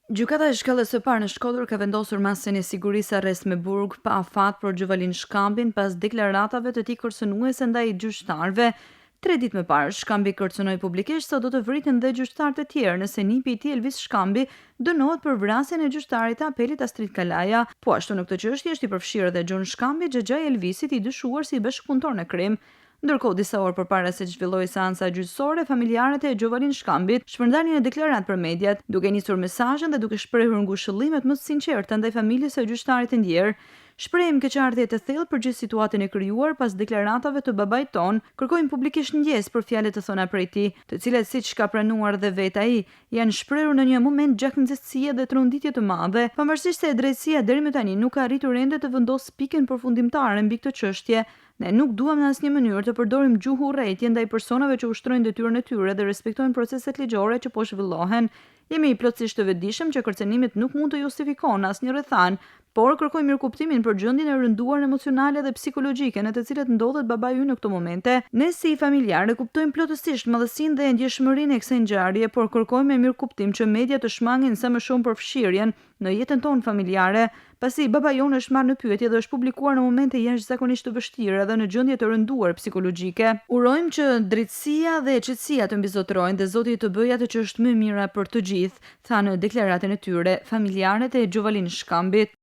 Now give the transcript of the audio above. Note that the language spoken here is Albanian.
Gjykata e shkallës së parë në Shkodër ka vendosur masën e sigurisë arrest me burg pa afat për Gjovalin Shkambin pas deklaratave të tij kërcënuese ndaj gjyqtarëve. 3 ditë më parë, Shkambi kërcënoi publikisht se do të vriten dhe gjyqtar të tjerë nëse nipi i tij Elvis Shkambi dënohet për vrasjen e gjyqtarit të apelit Astrid Kalaja. Po ashtu në këtë çështje është i përfshirë edhe Gjon Shkambi, xhaxhai i Elvisit, i dyshuar si bashkëpunëtor në krim. Ndërkohë, disa orë përpara se të zhvillojë seanca gjyqësore, familjarët e Gjovalin Shkambit shpërndanin një deklaratë për mediat, duke nisur mesazhen dhe duke shprehur ngushëllimet më të sinqerta ndaj familjes së gjyqtarit të ndjer. Shprehim keqardhje të thellë për gjithë situatën e krijuar pas deklaratave të babait ton, kërkojmë publikisht ndjes për fjalët e thëna prej tij, të cilat siç ka pranuar dhe vet ai, janë shprehur në një moment gjaknxësie dhe tronditje të madhe, pavarësisht se drejtësia deri më tani nuk ka arritur ende të vendosë pikën përfundimtare mbi këtë çështje. Ne nuk duam në asnjë mënyrë të përdorim gjuhë urrëtie ndaj personave që ushtrojnë detyrën e tyre dhe respektojnë proceset ligjore që po zhvillohen. Jemi plotësisht të vetëdijshëm që kërcënimet nuk mund të justifikojnë asnjë rrethan, por kërkojmë mirëkuptimin për gjendjen e rënduar emocionale dhe psikologjike në të cilat ndodhet babai ynë në këto momente. Ne si familjarë kuptojmë plotësisht madhësinë dhe ndjeshmërinë e kësaj ngjarje, por kërkojmë me mirëkuptim që media të shmangin sa më shumë përfshirjen në jetën tonë familjare, pasi babai jonë është marrë në pyetje dhe është publikuar në momente jashtëzakonisht të vështira dhe në gjendje të rënduar psikologjike. Urojmë që drejtësia dhe qetësia të mbizotrojnë dhe Zoti të bëjë atë që është më e mira për të gjithë, tha në deklaratën e tyre familjarët e Gjovalin Shkambit.